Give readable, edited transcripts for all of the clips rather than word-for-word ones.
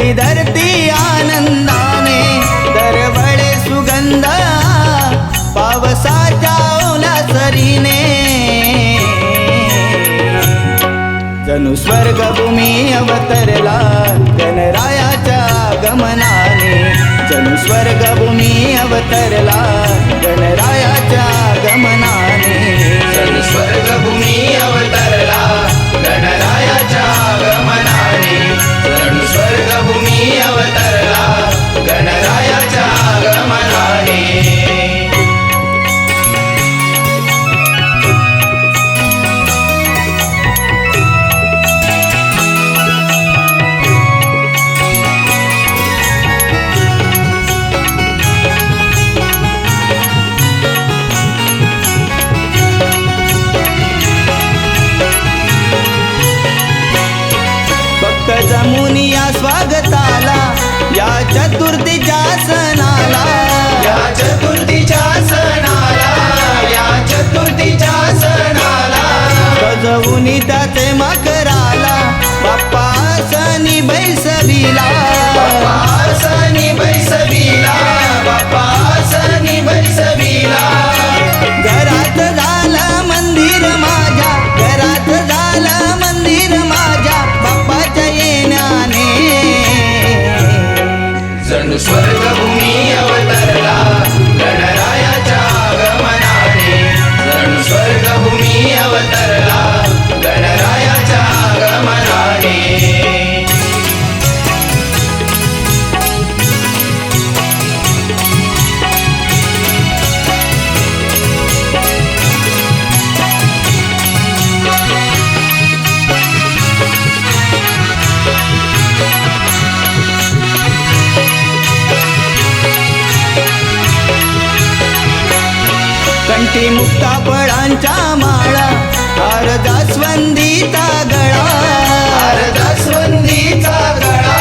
भरली धरती आनंदाने, दरवळे सुगंध पावसाच्या ओल्या सरीने. जणू स्वर्गभूमी अवतरला गणरायाच्या आगमनाने, जणू स्वर्गभूमी अवतरला गणरायाच्या आगमनाने. जणू स्वर्गभूमी अवतरला गणरायाच्या आगमनाने, जणू स्वर्गभूमी अवतरला गणरायाच्या आगमनाने. जमुनी या स्वागताला, या चतुर्थीच्या सणाला, या चतुर्थीच्या सणाला, या चतुर्थीच्या सणाला. सजवुनी त्याचे मकराला, बाप्पा सणी बैसवीला, बाप्पा सणी बैसवीला, बाप्पा सणी बैसवीला. घरात झालं मंदिर माझ्या, घरात झालं मंदिर माझ्या बाप्पाच्या येण्याने. जणू स्वर्गभूमी अवतरला गणरायाच्या आगमनाने, जणू स्वर्गभूमी अवतरला गणरायाच्या आगमनाने. कंठी मुक्ता फळांच्या माळा, हार जास्वंदीचा गळा, हार जास्वंदीचा गळा,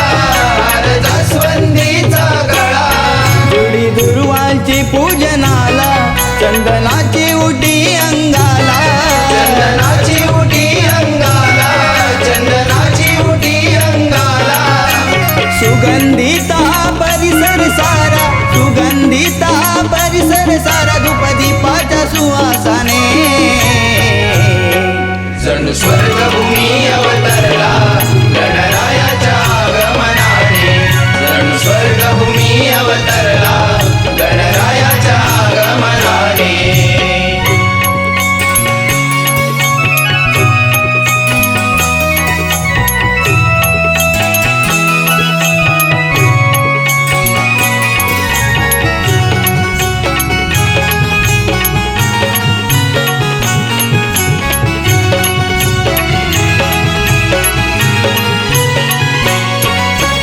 हार जास्वंदीचा गळा. जुडी दुर्वांची पूजनाला, चंदनाची उटी अंगाला, चंदनाची उटी अंगाला, चंदनाची उटी अंगाला. सुगंधिता परिसर सारा, सुगंधिता परिसर सारा, धूपदीपाच्या सुवासाने. जणू स्वर्गभूमी अवतरला गणरायाच्या आगमनाने, जणू स्वर्गभूमी अवतरला गणरायाच्या आगमनाने.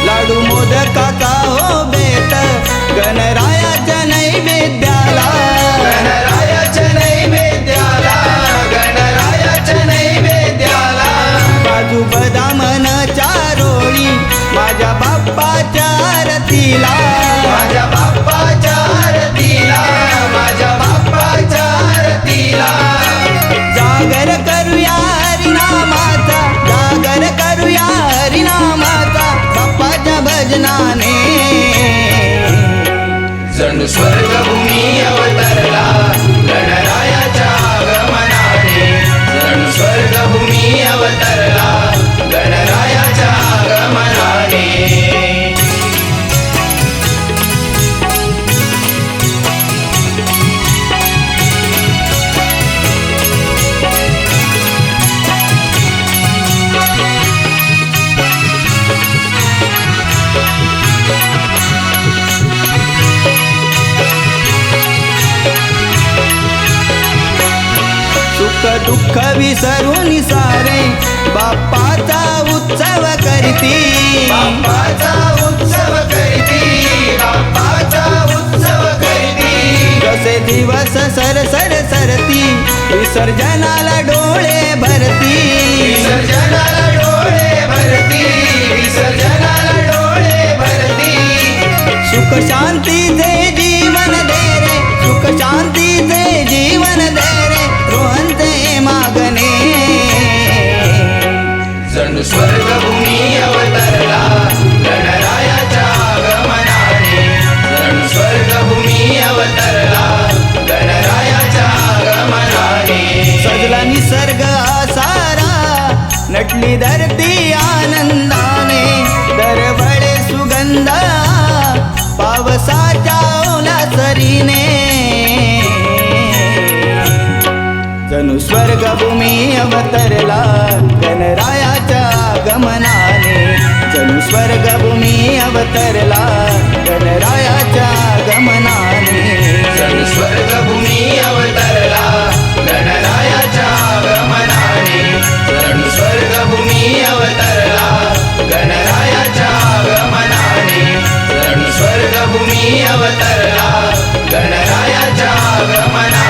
लाडू मोदकाचा हो बेत, गणरायाच्या नैवेद्याला, गणरायाच्या नैवेद्याला, गणरायाच्या नैवेद्याला. काजू बदामनच्या रोळी माझ्या बाप्पाच्या आरतीला, माझ्या बाप्पाच्या आरतीला, माझ्या बाप्पाच्या आरतीला. जागर करूया हरिनामाचा, जागर करूया हरिनामाचा बाप्पाच्या भजनाने. जणू स्वर्गभूमी अवतरला गणरायाच्या आगमनाने, जणू स्वर्गभूमी अवतरला गणरायाच्या आगमनाने. सुख दुःख विसरून सारे बाप्पाचा उत्सव करती, बाप्पाचा उत्सव करती, बाप्पाचा उत्सव करती. जसे दिवस सर सर सरती, विसर्जनाला डोळे भरती, विसर्जनाला डोळे भरती, विसर्जनाला डोळे भरती. सुख शांतीचे जीवन दे रे, सुख शांतीचे जीवन दे रे, रोहनचे मागणे. जणू स्वर्गभूमी अवतरला गणराया भरली धरती आनंदाने दरवळे सुगंध पावसाच्या ओलासरीने जणू स्वर्गभूमी अवतरला गणरायाच्या आगमनाने जणू स्वर्गभूमी अवतरला गणरायाच्या आगमनाने जणू स्वर्गभूमी अवतरला गणरायाच्या आगमनाने जणू स्वर्गभूमी अवतरला गणरायाच्या आगमनाने जणू स्वर्गभूमी अवतरला गणरायाच्या आगमनाने